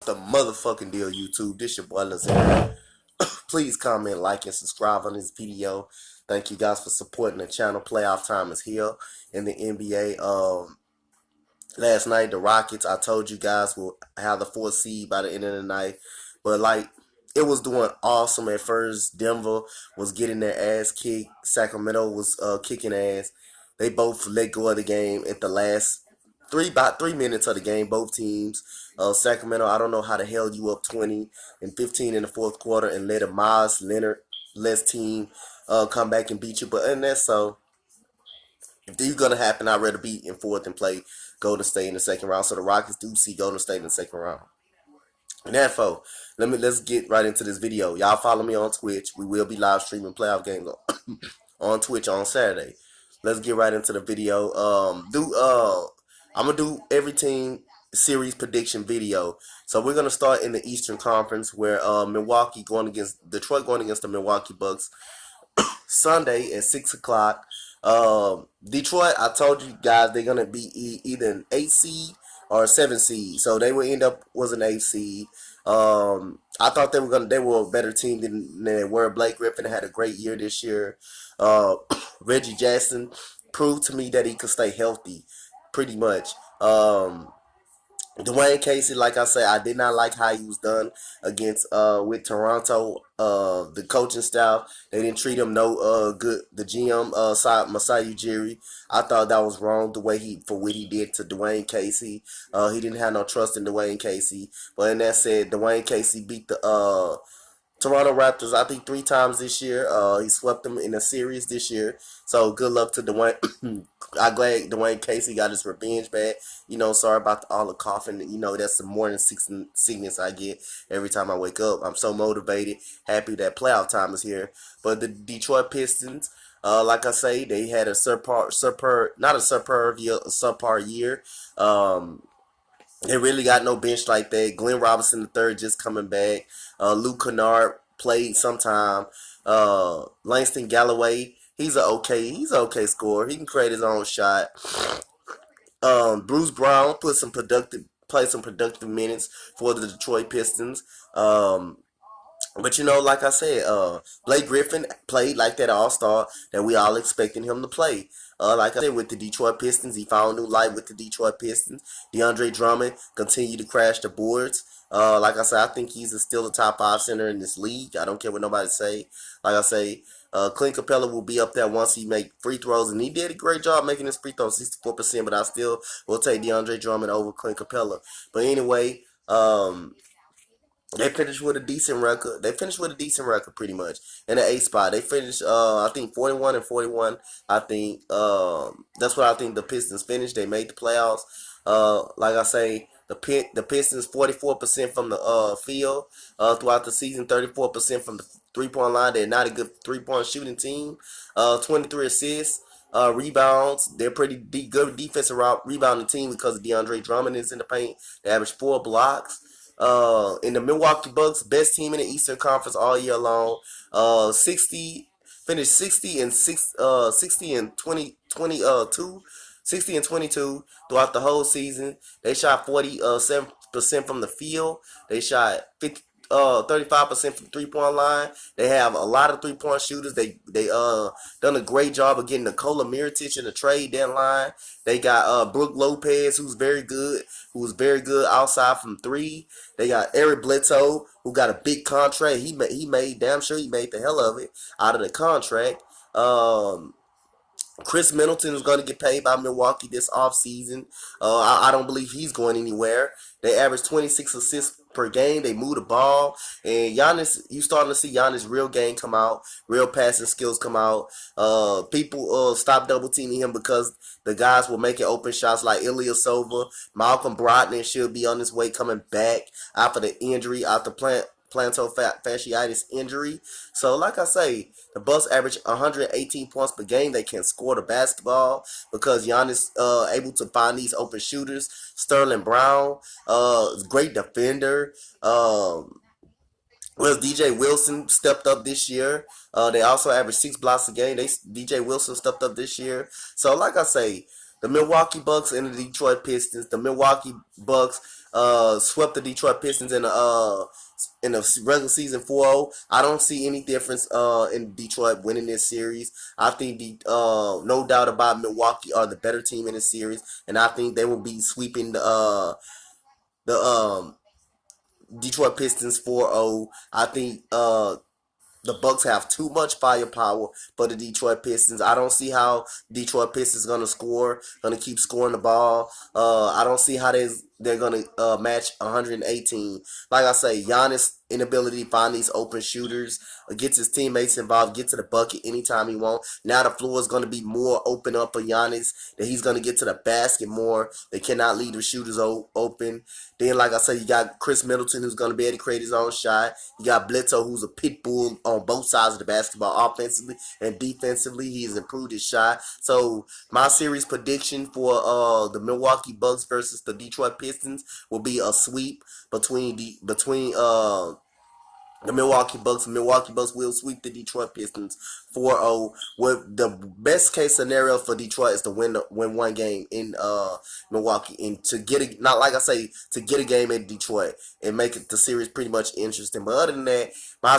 The motherfucking deal, YouTube. This your boy Lazar. Please comment, like, and subscribe on this video. Thank you guys for supporting the channel. Playoff time is here in the NBA. Last night the Rockets, I told you guys, will have the 4th seed by the end of the night, but like it was doing awesome at first. Denver was getting their ass kicked. Sacramento was kicking ass. They both let go of the game at the last about 3 minutes of the game. Both teams. Sacramento, I don't know how the hell you up 20 and 15 in the fourth quarter and let a Miles Leonard less team come back and beat you. But and that's so. If these gonna happen, I'd rather be in fourth and play Golden State in the second round. So the Rockets do see Golden State in the second round. And therefore, let's get right into this video. Y'all follow me on Twitch. We will be live streaming playoff games on Twitch on Saturday. Let's get right into the video. I'm gonna do every team series prediction video. So we're gonna start in the Eastern Conference where Milwaukee going against Detroit going against the Milwaukee Bucks. Sunday at 6 o'clock. Detroit, I told you guys they're gonna be either an 8 seed or a 7 seed, so they would end up was an 8 seed. I thought they were a better team than they were. Blake Griffin had a great year this year. Uh, Reggie Jackson proved to me that he could stay healthy, pretty much. Dwayne Casey, like I said, I did not like how he was done against with Toronto. The coaching staff, they didn't treat him no good. The GM Masai Ujiri, I thought that was wrong the way for what he did to Dwayne Casey. He didn't have no trust in Dwayne Casey. But in that said, Dwayne Casey beat the Toronto Raptors, I think 3 times this year. He swept them in a series this year. So good luck to Dwayne. I'm glad Dwayne Casey got his revenge back. Sorry about all the coughing. That's the morning sickness I get every time I wake up. I'm so motivated, happy that playoff time is here. But the Detroit Pistons, like I say, they had a not a subpar year. They really got no bench like that. Glenn Robinson III just coming back. Luke Kennard played sometime. Langston Galloway, he's an okay scorer. He can create his own shot. Bruce Brown played some productive minutes for the Detroit Pistons. But like I said, Blake Griffin played like that all-star that we all expecting him to play. Like I said, with the Detroit Pistons, he found new life with the Detroit Pistons. DeAndre Drummond continued to crash the boards. Like I said, I think he's still a top 5 center in this league. I don't care what nobody say. Like I say, Clint Capella will be up there once he make free throws, and he did a great job making his free throws, 64%. But I still will take DeAndre Drummond over Clint Capella. But anyway, they finished with a decent record. They finished with a decent record, pretty much, in the 8th spot. They finished, I think, 41-41. I think that's what I think the Pistons finished. They made the playoffs. Like I say, the Pistons 44% from the field throughout the season, 34% from the 3-point line. They're not a good 3-point shooting team. 23 assists. Rebounds, they're pretty good defensive rebounding team because DeAndre Drummond is in the paint. They average 4 blocks. In the Milwaukee Bucks, best team in the Eastern Conference all year long. 60 finished 60 and 60 and 22 throughout the whole season. They shot 47% from the field. They shot 35% from 3-point line. They have a lot of 3-point shooters. They done a great job of getting Nikola Mirotic in the trade deadline. They got Brook Lopez, who's very good outside from 3. They got Eric Bledsoe, who got a big contract. He made damn sure he made the hell of it out of the contract. Chris Middleton is going to get paid by Milwaukee this offseason. I don't believe he's going anywhere. They average 26 assists per game. They move the ball. And Giannis, you starting to see Giannis' real game come out. Real passing skills come out. People stop double teaming him because the guys were making open shots like Ilya Silva. Malcolm Brogdon should be on his way coming back after the injury, after plantar fasciitis injury. So, like I say, the Bucks average 118 points per game. They can score the basketball because Giannis able to find these open shooters. Sterling Brown, great defender. DJ Wilson stepped up this year. They also average 6 blocks a game. DJ Wilson stepped up this year. So, like I say, the Milwaukee Bucks and the Detroit Pistons. The Milwaukee Bucks swept the Detroit Pistons in the regular season 4-0. I don't see any difference in Detroit winning this series. I think no doubt about Milwaukee are the better team in the series, and I think they will be sweeping the Detroit Pistons 4-0. I think the Bucks have too much firepower for the Detroit Pistons. I don't see how Detroit Pistons gonna score, gonna keep scoring the ball. I don't see how they're gonna match 118. Like I say, Giannis' inability to find these open shooters, gets his teammates involved, get to the bucket anytime he wants. Now the floor is gonna be more open up for Giannis. That he's gonna get to the basket more. They cannot leave the shooters open. Then, like I said, you got Chris Middleton who's gonna be able to create his own shot. You got Bledsoe who's a pit bull on both sides of the basketball, offensively and defensively. He has improved his shot. So my series prediction for the Milwaukee Bucks versus the Detroit Pistons will be a sweep between the Milwaukee Bucks. Milwaukee Bucks will sweep the Detroit Pistons 4-0. With the best case scenario for Detroit is to win one game in Milwaukee, and to get a, not like I say, to get a game in Detroit and make it the series pretty much interesting. But other than that, my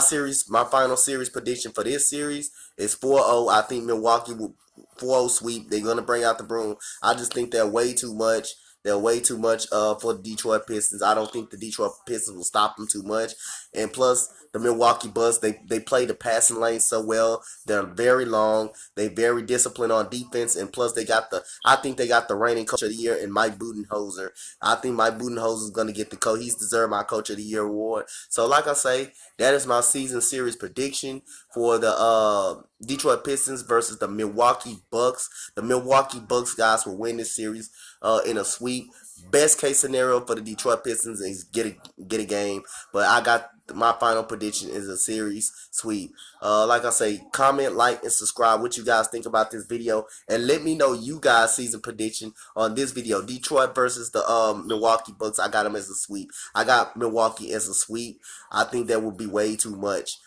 final series prediction for this series is 4-0. I think Milwaukee will 4-0 sweep. They're gonna bring out the broom. I just think they're way too much. They're way too much for the Detroit Pistons. I don't think the Detroit Pistons will stop them too much. And plus, the Milwaukee Bucks, they play the passing lane so well. They're very long. They very disciplined on defense. And plus, I think they got the reigning coach of the year in Mike Budenholzer. I think Mike Budenholzer is going to get the coach. He's deserved my coach of the year award. So, like I say, that is my season series prediction for the Detroit Pistons versus the Milwaukee Bucks. The Milwaukee Bucks guys will win this series in a sweep. Best case scenario for the Detroit Pistons is get a game, but I got my final prediction is a series sweep. Like I say, comment, like, and subscribe what you guys think about this video, and let me know you guys' season prediction on this video. Detroit versus the Milwaukee Bucks. I got them as a sweep. I got Milwaukee as a sweep. I think that would be way too much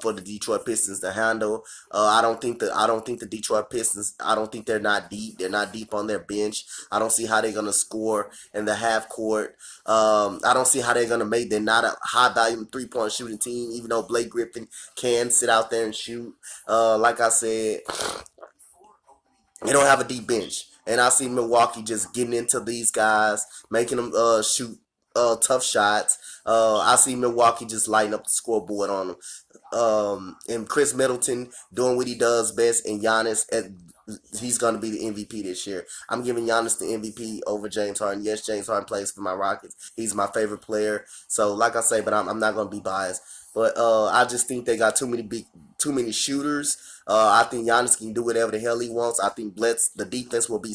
for the Detroit Pistons to handle. I don't think the Detroit Pistons. I don't think they're not deep. They're not deep on their bench. I don't see how they're gonna score in the half court. I don't see how they're gonna make. They're not a high volume 3-point shooting team. Even though Blake Griffin can sit out there and shoot. Like I said, they don't have a deep bench. And I see Milwaukee just getting into these guys, making them shoot tough shots. I see Milwaukee just lighting up the scoreboard on them. And Chris Middleton doing what he does best, and Giannis, he's going to be the MVP this year. I'm giving Giannis the MVP over James Harden. Yes, James Harden plays for my Rockets. He's my favorite player. So, like I say, but I'm not going to be biased. But I just think they got too many shooters. I think Giannis can do whatever the hell he wants. I think the defense will be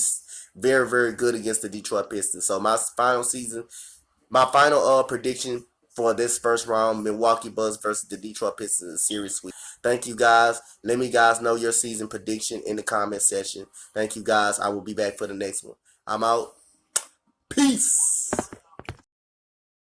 very, very good against the Detroit Pistons. So my final prediction for this first round, Milwaukee Bucks versus the Detroit Pistons series sweep. Thank you guys. Let me guys know your season prediction in the comment section. Thank you guys. I will be back for the next one. I'm out. Peace.